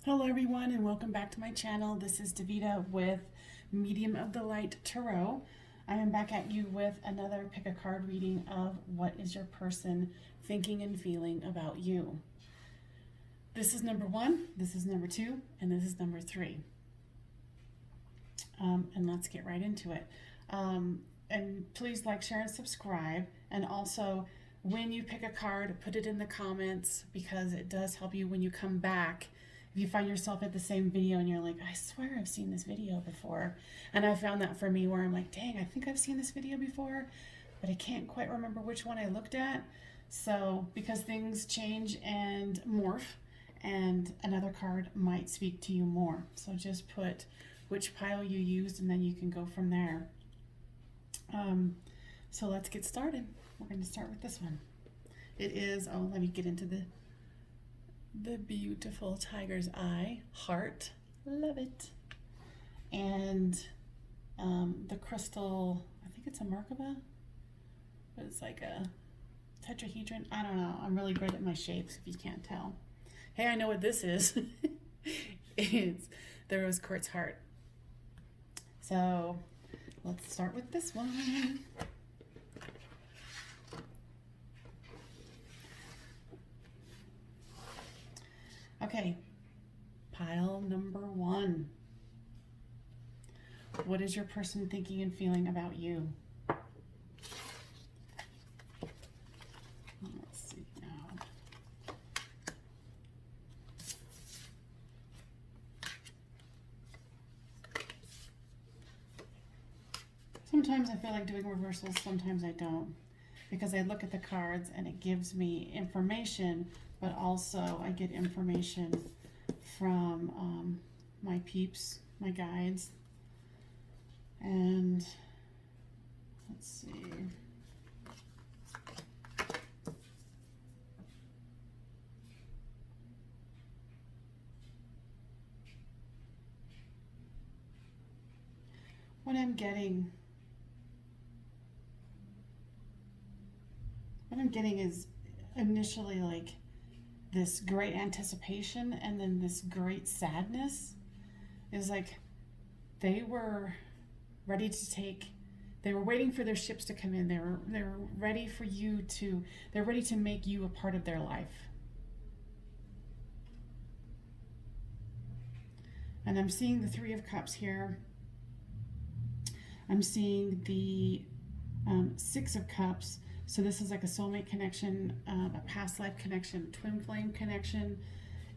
Hello everyone and welcome back to my channel. This is Davita with Medium of the Light Tarot. I am back at you with another pick a card reading of what is your person thinking and feeling about you. This is number 1, this is number 2, and this is number 3. And let's get right into it. And please like, share, and subscribe. And also, when you pick a card, put it in the comments because it does help you when you come back. If you find yourself at the same video and you're like, I swear I've seen this video before. And I found that for me where I'm like, dang, I think I've seen this video before, but I can't quite remember which one I looked at. So because things change and morph, and another card might speak to you more. So just put which pile you used and then you can go from there. So let's get started. We're going to start with this one. It is, oh, let me get into the beautiful tiger's eye, heart, love it. And the crystal, I think it's a Merkaba, but it's like a tetrahedron. I don't know. I'm really great at my shapes if you can't tell. Hey, I know what this is. It's the rose quartz heart. So let's start with this one. Okay, pile number 1. What is your person thinking and feeling about you? Let's see now. Sometimes I feel like doing reversals, sometimes I don't. Because I look at the cards and it gives me information, but also I get information from my peeps, my guides. And let's see. What I'm getting is initially like this great anticipation and then this great sadness. Is like they were ready to take, they were waiting for their ships to come in. They were ready for you to, they're ready to make you a part of their life. And I'm seeing the 3 of Cups here. I'm seeing the 6 of Cups. So this is like a soulmate connection, a past life connection, twin flame connection.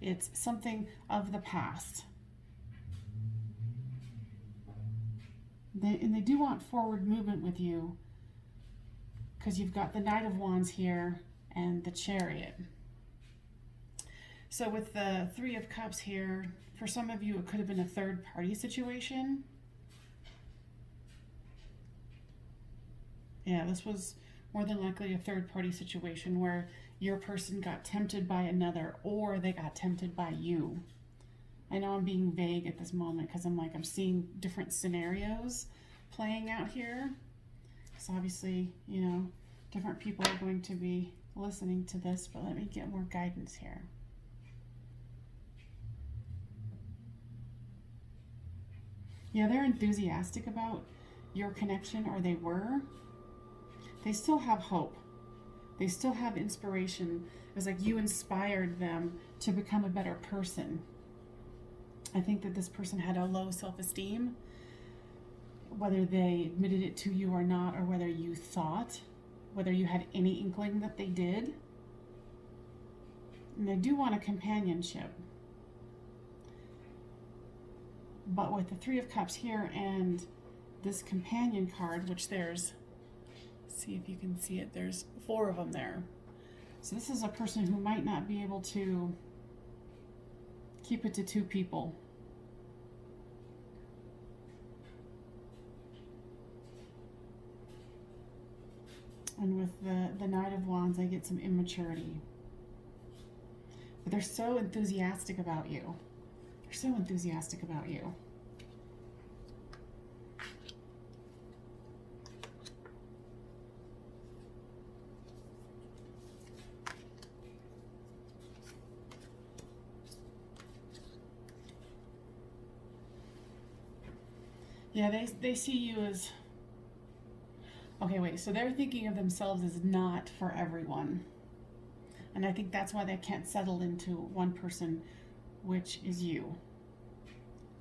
It's something of the past. And they do want forward movement with you because you've got the Knight of Wands here and the Chariot. So with the 3 of Cups here, for some of you it could have been a third party situation. Yeah, this was more than likely a third-party situation where your person got tempted by another or they got tempted by you. I know I'm being vague at this moment because I'm seeing different scenarios playing out here. So obviously, you know, different people are going to be listening to this, but let me get more guidance here. Yeah, they're enthusiastic about your connection, or they were. They still have hope. They still have inspiration. It was like you inspired them to become a better person. I think that this person had a low self-esteem, whether they admitted it to you or not, or whether you thought, whether you had any inkling that they did. And they do want a companionship. But with the 3 of Cups here and this companion card, which there's, see if you can see it, there's 4 of them there. So this is a person who might not be able to keep it to 2 people. And with the Knight of Wands, I get some immaturity. But they're so enthusiastic about you. They're so enthusiastic about you. Yeah, they see you as, okay, wait, so they're thinking of themselves as not for everyone. And I think that's why they can't settle into one person, which is you.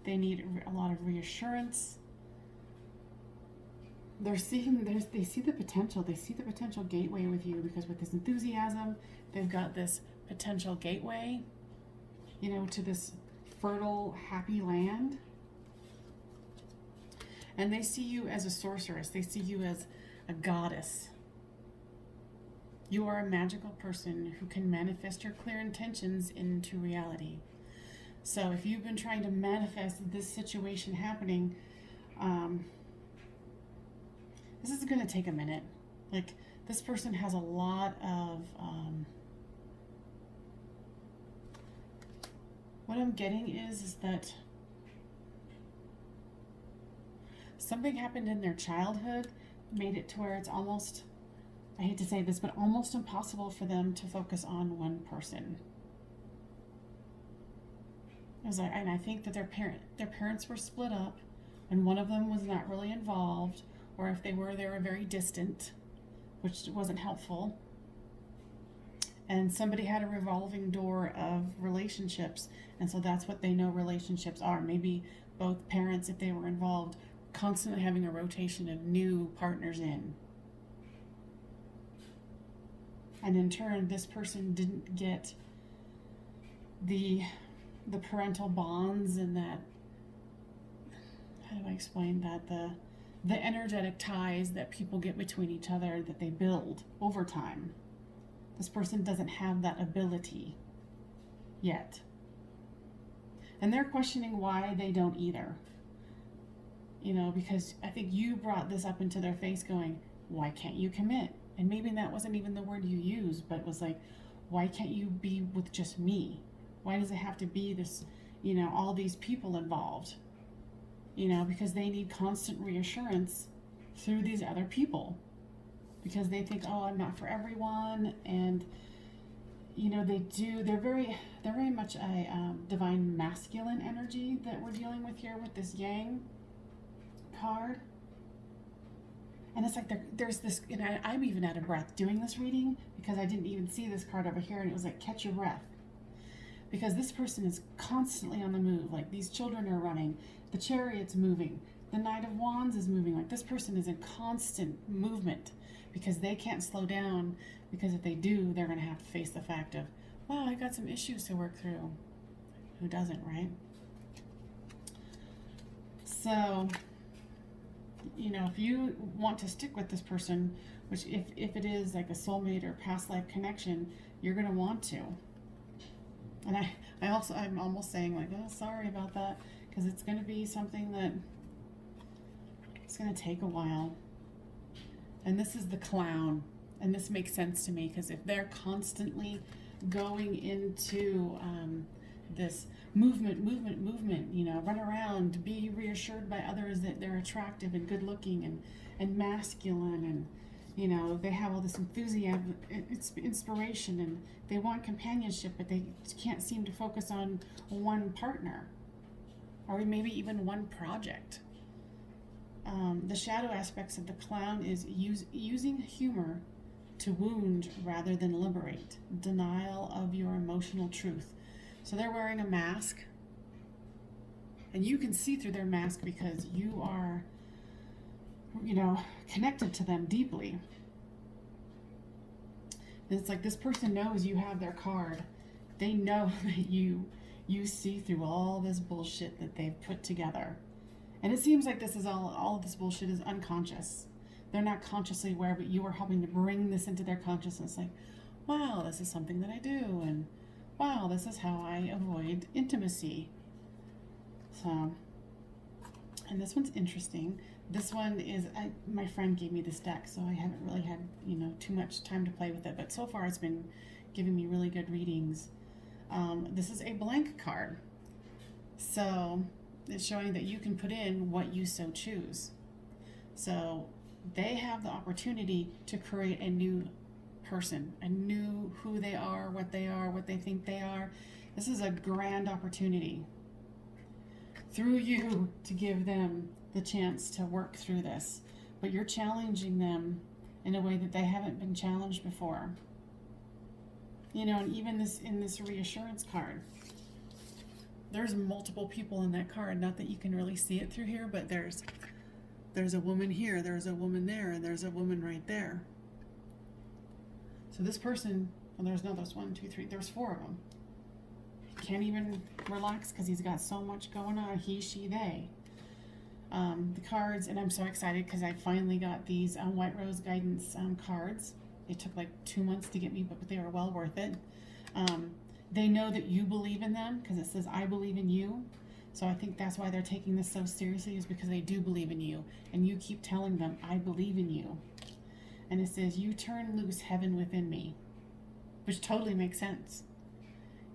They need a lot of reassurance. They see the potential. They see the potential gateway with you, because with this enthusiasm, they've got this potential gateway, to this fertile, happy land. And they see you as a sorceress. They see you as a goddess. You are a magical person who can manifest your clear intentions into reality. So if you've been trying to manifest this situation happening, this is going to take a minute. Like, this person has a lot of, what I'm getting is that something happened in their childhood, made it to where it's almost, I hate to say this, but almost impossible for them to focus on one person. It was like, and I think that their parents were split up, and one of them was not really involved, or if they were very distant, which wasn't helpful. And somebody had a revolving door of relationships, and so that's what they know relationships are. Maybe both parents, if they were involved, constantly having a rotation of new partners in. And in turn, this person didn't get the parental bonds, and that, how do I explain that, the energetic ties that people get between each other that they build over time. This person doesn't have that ability yet. And they're questioning why they don't either. Because I think you brought this up into their face going, why can't you commit? And maybe that wasn't even the word you used, but it was like, why can't you be with just me? Why does it have to be this, all these people involved? Because they need constant reassurance through these other people. Because they think, oh, I'm not for everyone. And, they're very much a divine masculine energy that we're dealing with here with this Yang card. And it's like there's this, and I'm even out of breath doing this reading, because I didn't even see this card over here, and it was like, catch your breath. Because this person is constantly on the move. Like, these children are running, the Chariot's moving, the Knight of Wands is moving. Like, this person is in constant movement, because they can't slow down, because if they do, they're going to have to face the fact of, wow, I got some issues to work through. Who doesn't, right? So, if you want to stick with this person, which if it is like a soulmate or past life connection, you're going to want to. And I'm almost saying like, oh, sorry about that, because it's going to be something that it's going to take a while. And this is the Clown, and this makes sense to me, because if they're constantly going into this movement, run around, be reassured by others that they're attractive and good looking and masculine, and they have all this enthusiasm, inspiration, and they want companionship, but they can't seem to focus on one partner, or maybe even one project. The shadow aspects of the Clown is using humor to wound rather than liberate, denial of your emotional truth. So they're wearing a mask, and you can see through their mask because you are, connected to them deeply. And it's like this person knows you have their card. They know that you see through all this bullshit that they've put together. And it seems like this is all of this bullshit is unconscious. They're not consciously aware, but you are helping to bring this into their consciousness. Like, wow, this is something that I do, and wow, this is how I avoid intimacy. So, and this one's interesting. This one is, my friend gave me this deck, so I haven't really had, too much time to play with it. But so far, it's been giving me really good readings. This is a blank card. So it's showing that you can put in what you so choose. So they have the opportunity to create a new person, a new who they are, what they think they are. This is a grand opportunity. through you to give them the chance to work through this. But you're challenging them in a way that they haven't been challenged before. You know, and even this in this reassurance card, there's multiple people in that card. Not that you can really see it through here, but there's a woman here, there's a woman there, and there's a woman right there. So this person, well, there's no, there's 1, 2, 3, there's 4 of them. Can't even relax because he's got so much going on. He, she, they. The cards, and I'm so excited because I finally got these White Rose Guidance cards. It took like 2 months to get me, but they were well worth it. They know that you believe in them because it says, I believe in you. So I think that's why they're taking this so seriously, is because they do believe in you. And you keep telling them, I believe in you. And it says, you turn loose heaven within me, which totally makes sense.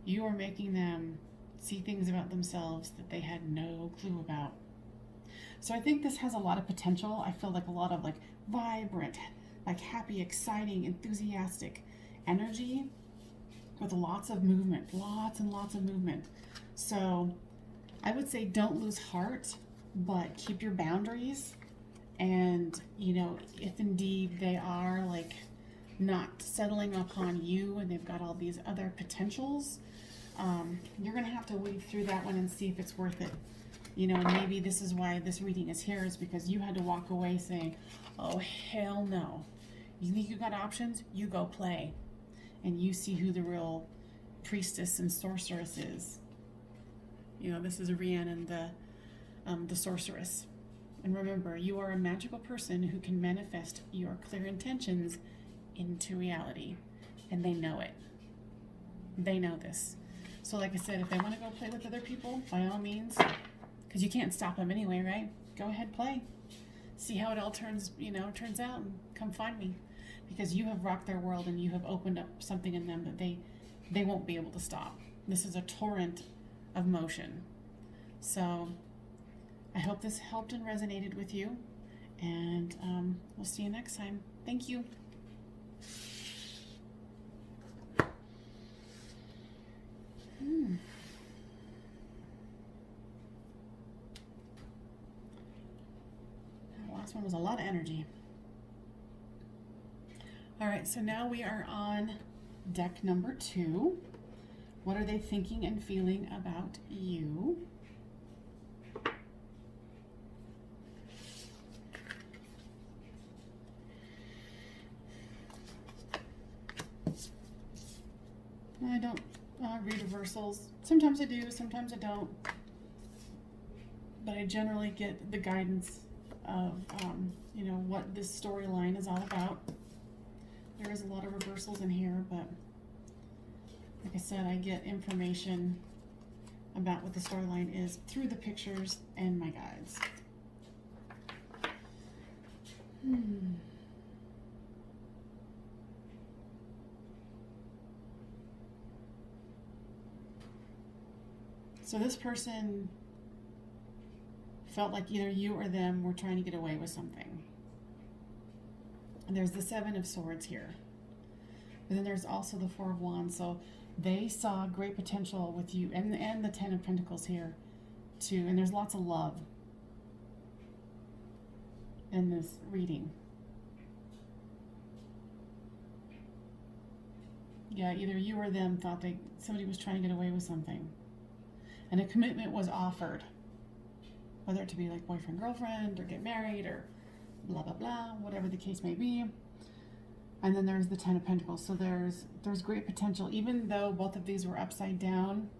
You are making them see things about themselves that they had no clue about. So I think this has a lot of potential. I feel like a lot of like vibrant, like happy, exciting, enthusiastic energy with lots of movement, lots and lots of movement. So I would say don't lose heart, but keep your boundaries. And, you know, if indeed they are like not settling upon you and they've got all these other potentials, you're going to have to weed through that one and see if it's worth it. You know, and maybe this is why this reading is here, is because you had to walk away saying, oh, hell no. You think you got options? You go play. And you see who the real priestess and sorceress is. You know, this is Rhiannon, the sorceress. And remember, you are a magical person who can manifest your clear intentions into reality. And they know it. They know this. So like I said, if they want to go play with other people, by all means, because you can't stop them anyway, right? Go ahead, play. See how it all turns out, and come find me. Because you have rocked their world and you have opened up something in them that they won't be able to stop. This is a torrent of motion. So I hope this helped and resonated with you. And we'll see you next time. Thank you. That last one was a lot of energy. All right, so now we are on deck number 2. What are they thinking and feeling about you? I don't read reversals. Sometimes I do, sometimes I don't. But I generally get the guidance of, you know, what this storyline is all about. There is a lot of reversals in here, but like I said, I get information about what the storyline is through the pictures and my guides. So this person felt like either you or them were trying to get away with something. And there's the 7 of Swords here. But then there's also the 4 of Wands. So they saw great potential with you, and the 10 of Pentacles here too. And there's lots of love in this reading. Yeah, either you or them thought somebody was trying to get away with something. And a commitment was offered. Whether it to be like boyfriend, girlfriend, or get married, or blah, blah, blah, whatever the case may be. And then there's the 10 of Pentacles. So there's great potential. Even though both of these were upside down,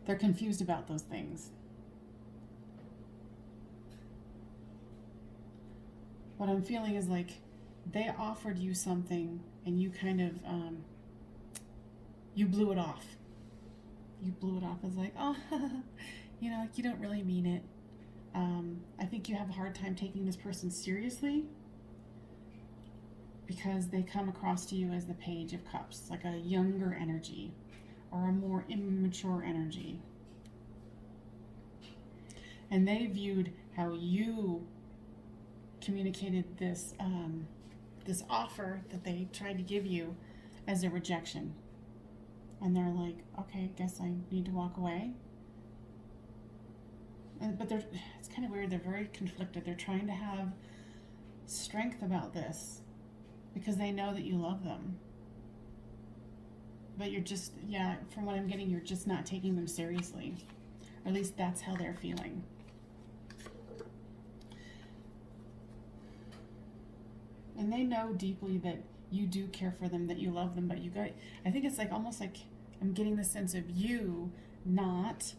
they're confused about those things. What I'm feeling is like they offered you something and you kind of, you blew it off. You blew it off as like, oh, you know, like you don't really mean it. I think you have a hard time taking this person seriously because they come across to you as the Page of Cups, like a younger energy or a more immature energy. And they viewed how you communicated this this offer that they tried to give you as a rejection. And they're like, okay, guess I need to walk away. But it's kind of weird. They're very conflicted. They're trying to have strength about this because they know that you love them. But you're just, yeah, from what I'm getting, you're just not taking them seriously. Or at least that's how they're feeling. And they know deeply that you do care for them, that you love them, but I think it's like almost like I'm getting the sense of you not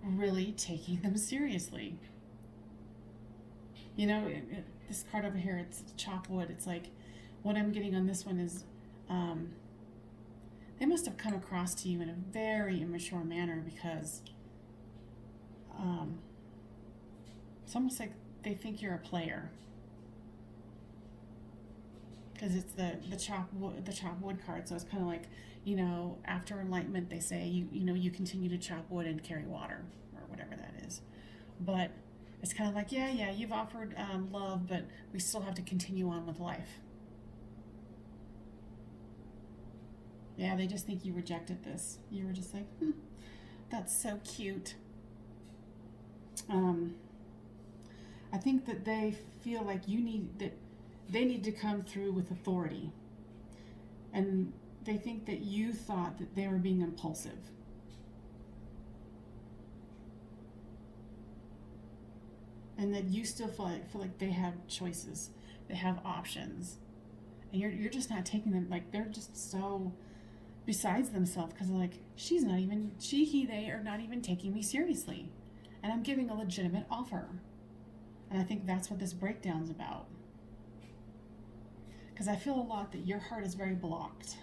really taking them seriously. You know, this card over here, it's chop wood. It's like, what I'm getting on this one is, they must have come across to you in a very immature manner because it's almost like they think you're a player. Because it's the chop wood card, so it's kind of like, you know, after enlightenment they say you continue to chop wood and carry water or whatever that is, but it's kind of like yeah you've offered love, but we still have to continue on with life. Yeah, they just think you rejected this. You were just like, that's so cute. I think that they feel like they need to come through with authority. And they think that you thought that they were being impulsive. And that you still feel like they have choices. They have options. And you're just not taking them, like they're just so besides themselves because they're like, they are not even taking me seriously. And I'm giving a legitimate offer. And I think that's what this breakdown's about. Because I feel a lot that your heart is very blocked.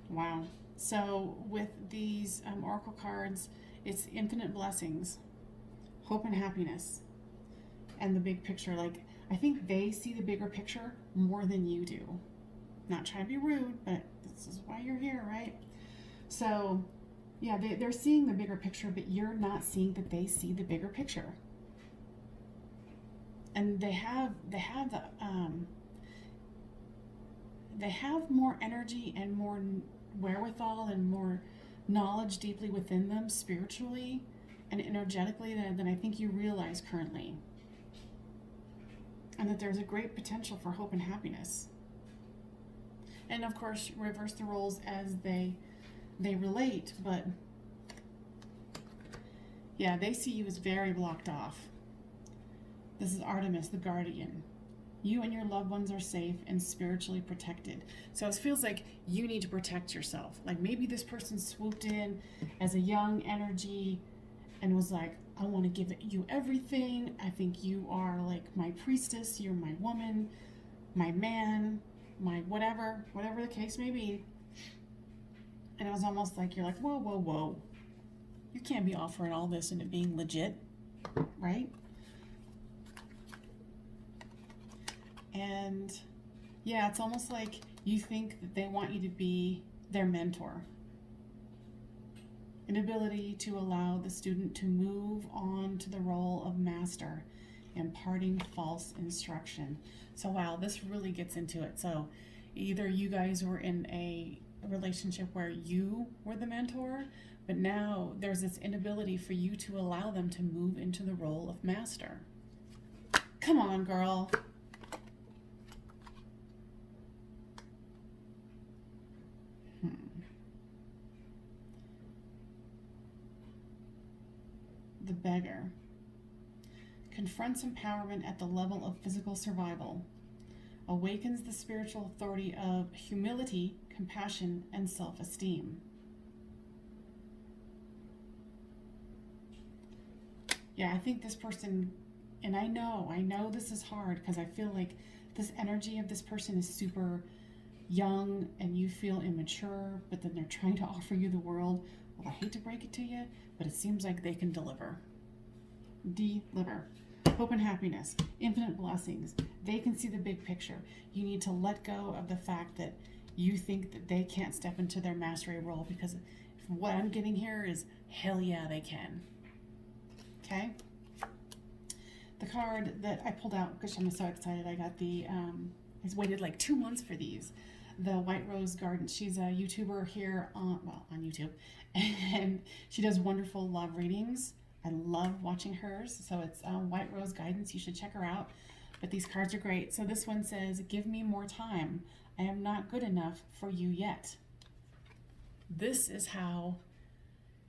Wow. So with these oracle cards, it's infinite blessings, hope and happiness, and the big picture. Like, I think they see the bigger picture more than you do. Not trying to be rude, but this is why you're here, right? So yeah, they're seeing the bigger picture, but you're not seeing that they see the bigger picture. And they have more energy and more wherewithal and more knowledge deeply within them spiritually and energetically than I think you realize currently. And that there's a great potential for hope and happiness. And of course, reverse the roles as they relate, but yeah, they see you as very blocked off. This is Artemis, the guardian. You and your loved ones are safe and spiritually protected. So it feels like you need to protect yourself. Like maybe this person swooped in as a young energy and was like, I want to give you everything. I think you are like my priestess. You're my woman, my man, my whatever the case may be. And it was almost like you're like, whoa. You can't be offering all this and it being legit, right? And yeah, it's almost like you think that they want you to be their mentor. An ability to allow the student to move on to the role of master, imparting false instruction. So wow, this really gets into it. So either you guys were in a relationship where you were the mentor, but now there's this inability for you to allow them to move into the role of master. Come on, girl. The beggar confronts empowerment at the level of physical survival, awakens the spiritual authority of humility, compassion, and self-esteem. Yeah, I think this person, and I know this is hard because I feel like this energy of this person is super young and you feel immature, but then they're trying to offer you the world. Well, I hate to break it to you, but it seems like they can deliver. Deliver. Hope and happiness, infinite blessings. They can see the big picture. You need to let go of the fact that you think that they can't step into their mastery role, because what I'm getting here is hell yeah, they can. Okay? The card that I pulled out, because I'm so excited, I got I waited like 2 months for these. the White Rose Garden. She's a YouTuber here on YouTube, and she does wonderful love readings. I love watching hers. So it's White Rose Guidance. You should check her out. But these cards are great. So this one says, "Give me more time. I am not good enough for you yet." This is how,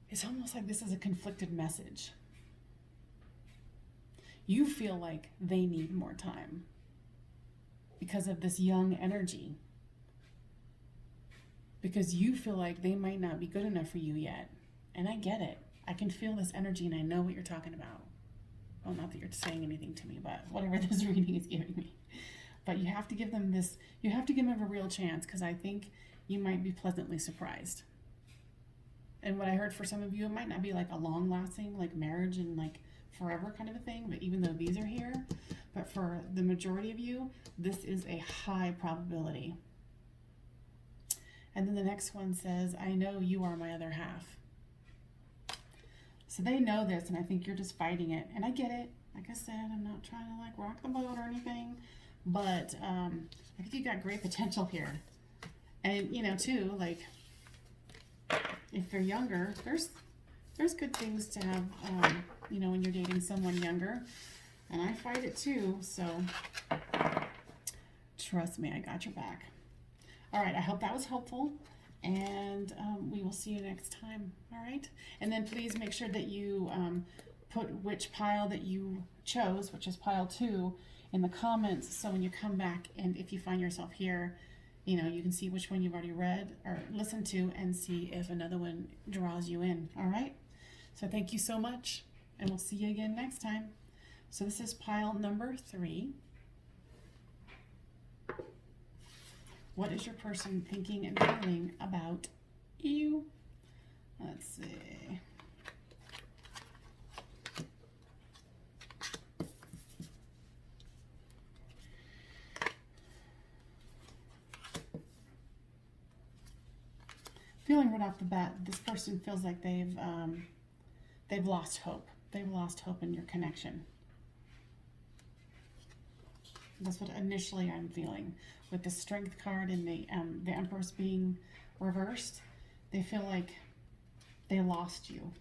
it's almost like this is a conflicted message. You feel like they need more time because of this young energy. Because you feel like they might not be good enough for you yet. And I get it. I can feel this energy and I know what you're talking about. Well, not that you're saying anything to me, but whatever this reading is giving me. But you have to give them this, you have to give them a real chance, because I think you might be pleasantly surprised. And what I heard for some of you, it might not be like a long lasting, like marriage and like forever kind of a thing, but even though these are here, but for the majority of you, this is a high probability. And then the next one says, "I know you are my other half." So they know this, and I think you're just fighting it. And I get it. Like I said, I'm not trying to like rock the boat or anything, but I think you got great potential here. And you know, too, like if they're younger, there's good things to have, you know, when you're dating someone younger. And I fight it too, so trust me, I got your back. All right, I hope that was helpful, and we will see you next time, all right? And then please make sure that you put which pile that you chose, which is pile 2, in the comments, so when you come back and if you find yourself here, you know, you can see which one you've already read or listened to and see if another one draws you in, all right? So thank you so much, and we'll see you again next time. So this is pile number 3. What is your person thinking and feeling about you? Let's see. Feeling right off the bat, this person feels like they've lost hope. They've lost hope in your connection. That's what initially I'm feeling. With the Strength card and the Empress being reversed, they feel like they lost you.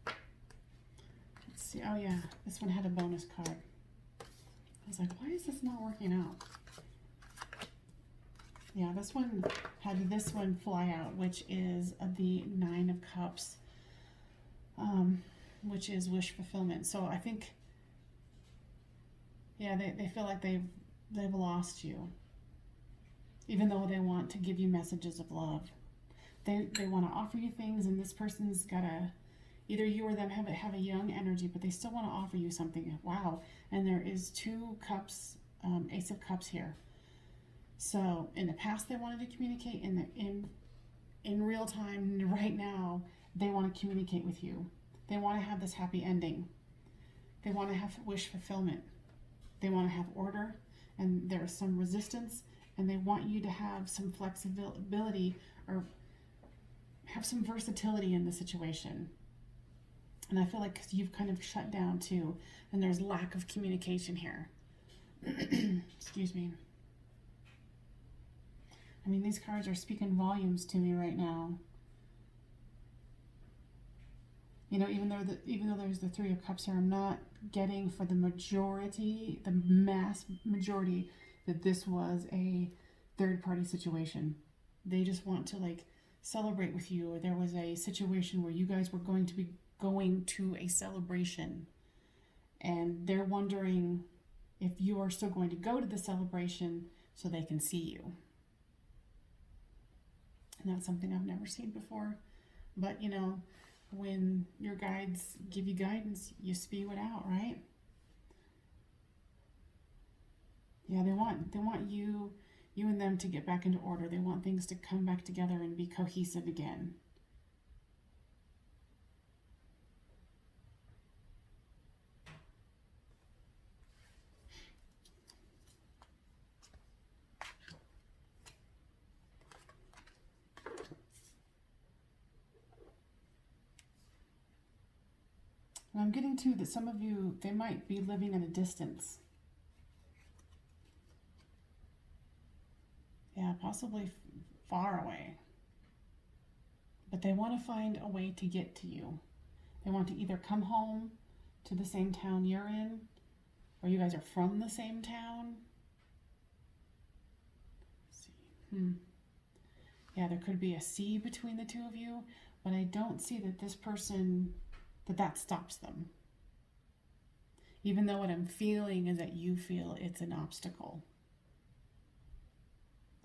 Let's see. Oh yeah, this one had a bonus card. I was like, why is this not working out? Yeah, this one had this one fly out, which is the 9 of Cups. Which is wish fulfillment. So I think, yeah, they feel like they've lost you, even though they want to give you messages of love. They want to offer you things, and this person's got a, either you or them have a young energy, but they still want to offer you something. Wow. And there is 2 cups, Ace of Cups here. So in the past they wanted to communicate, in real time right now they want to communicate with you. They want to have this happy ending. They want to have wish fulfillment. They want to have order, and there's some resistance, and they want you to have some flexibility or have some versatility in the situation. And I feel like you've kind of shut down too, and there's lack of communication here. Excuse me. I mean, these cards are speaking volumes to me right now. You know, even though there's the 3 of Cups here, I'm not getting for the majority, the mass majority, that this was a third-party situation. They just want to like celebrate with you, or there was a situation where you guys were going to be going to a celebration, and they're wondering if you are still going to go to the celebration so they can see you. And that's something I've never seen before. But you know, when your guides give you guidance, you spew it out, right? Yeah, they want you and them to get back into order. They want things to come back together and be cohesive again. And I'm getting too that some of you, they might be living at a distance. Yeah, possibly far away. But they want to find a way to get to you. They want to either come home to the same town you're in, or you guys are from the same town. Let's see. Yeah, there could be a sea between the two of you, but I don't see that this person, that stops them. Even though what I'm feeling is that you feel it's an obstacle.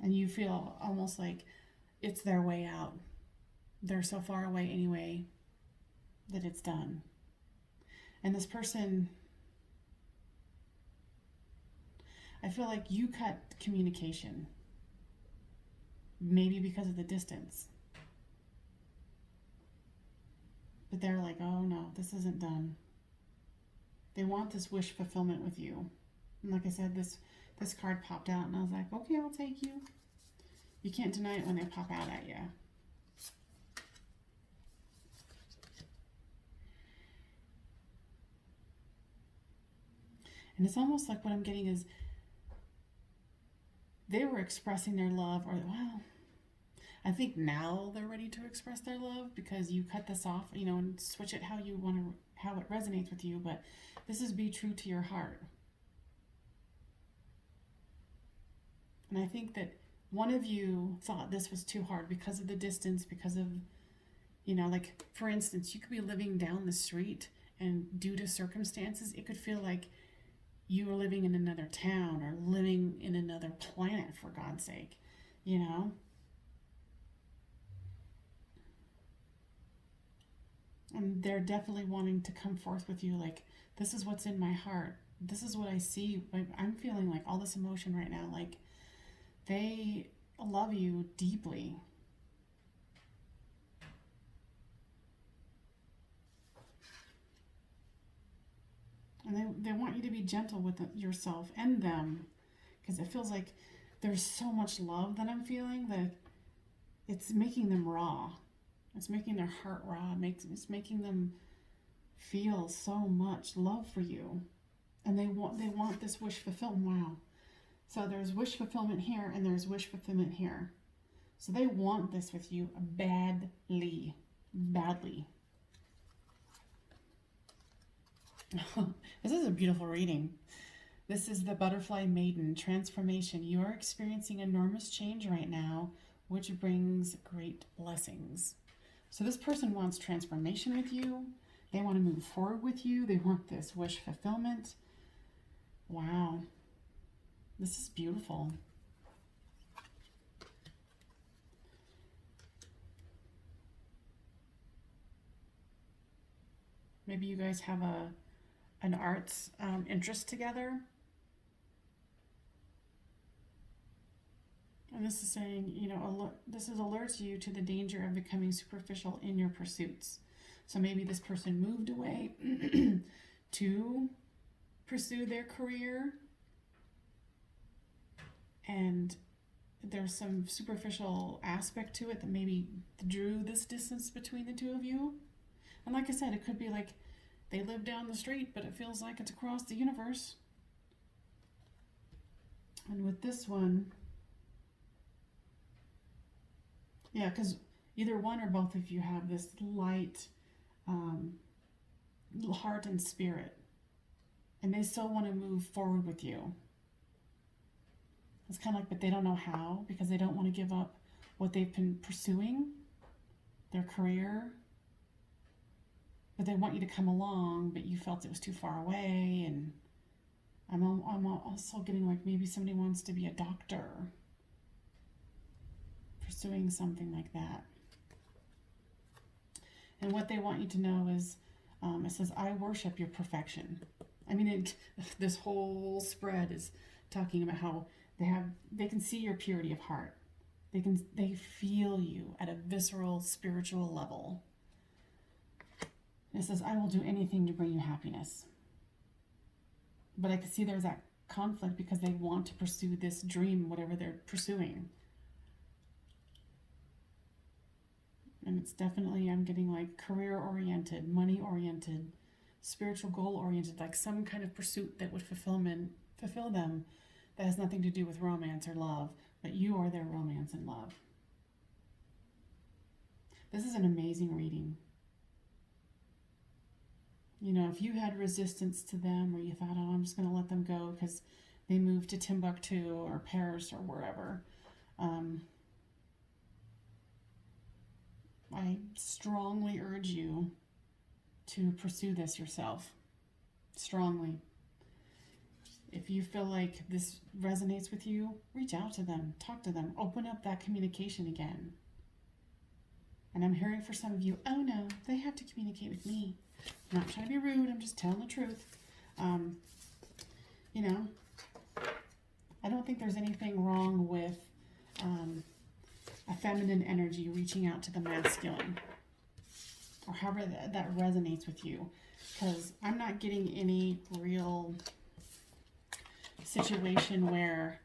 And you feel almost like it's their way out. They're so far away anyway that it's done. And this person, I feel like you cut communication. Maybe because of the distance. But they're like, oh no, this isn't done. They want this wish fulfillment with you. And like I said, this card popped out and I was like, okay, I'll take you. You can't deny it when they pop out at you. And it's almost like what I'm getting is they were expressing their love, or well, I think now they're ready to express their love because you cut this off, and switch it how you want to, how it resonates with you. But this is be true to your heart. And I think that one of you thought this was too hard because of the distance, because of, like for instance, you could be living down the street and due to circumstances, it could feel like you were living in another town or living in another planet, for God's sake, And they're definitely wanting to come forth with you like, this is what's in my heart. This is what I see. I'm feeling like all this emotion right now. Like they love you deeply. And they want you to be gentle with yourself and them, because it feels like there's so much love that I'm feeling that it's making them raw. It's making their heart raw. It's making them feel so much love for you. And they want this wish fulfillment. Wow. So there's wish fulfillment here and there's wish fulfillment here. So they want this with you badly. Badly. This is a beautiful reading. This is the Butterfly Maiden Transformation. You are experiencing enormous change right now, which brings great blessings. So this person wants transformation with you. They want to move forward with you. They want this wish fulfillment. Wow. This is beautiful. Maybe you guys have an arts interest together. And this is saying, this is alerts you to the danger of becoming superficial in your pursuits. So maybe this person moved away to pursue their career, and there's some superficial aspect to it that maybe drew this distance between the two of you. And like I said, it could be like they live down the street, but it feels like it's across the universe. And with this one, yeah, because either one or both of you have this light heart and spirit, and they still want to move forward with you. It's kind of like, but they don't know how, because they don't want to give up what they've been pursuing, their career. But they want you to come along, but you felt it was too far away. And I'm also getting like maybe somebody wants to be a doctor, pursuing something like that. And what they want you to know is, it says, I worship your perfection. I mean, this whole spread is talking about how they can see your purity of heart. They feel you at a visceral, spiritual level. And it says, I will do anything to bring you happiness. But I can see there's that conflict because they want to pursue this dream, whatever they're pursuing. And it's definitely, I'm getting like career-oriented, money-oriented, spiritual goal oriented, like some kind of pursuit that would fulfill them, that has nothing to do with romance or love, but you are their romance and love. This is an amazing reading. You know, if you had resistance to them, or you thought, oh, I'm just going to let them go because they moved to Timbuktu or Paris or wherever, I strongly urge you to pursue this yourself. Strongly. If you feel like this resonates with you, reach out to them, talk to them, open up that communication again. And I'm hearing for some of you, oh no, they have to communicate with me. I'm not trying to be rude, I'm just telling the truth. You know, I don't think there's anything wrong with a feminine energy reaching out to the masculine, or however that resonates with you, because I'm not getting any real situation where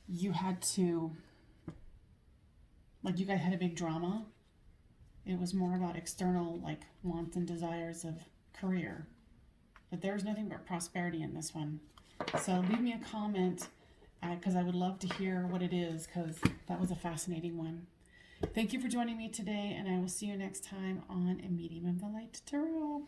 you had to, like, you guys had a big drama. It was more about external, like, wants and desires of career, but there's nothing but prosperity in this one. So leave me a comment, because I would love to hear what it is, because that was a fascinating one. Thank you for joining me today, and I will see you next time on A Medium of the Light Tarot.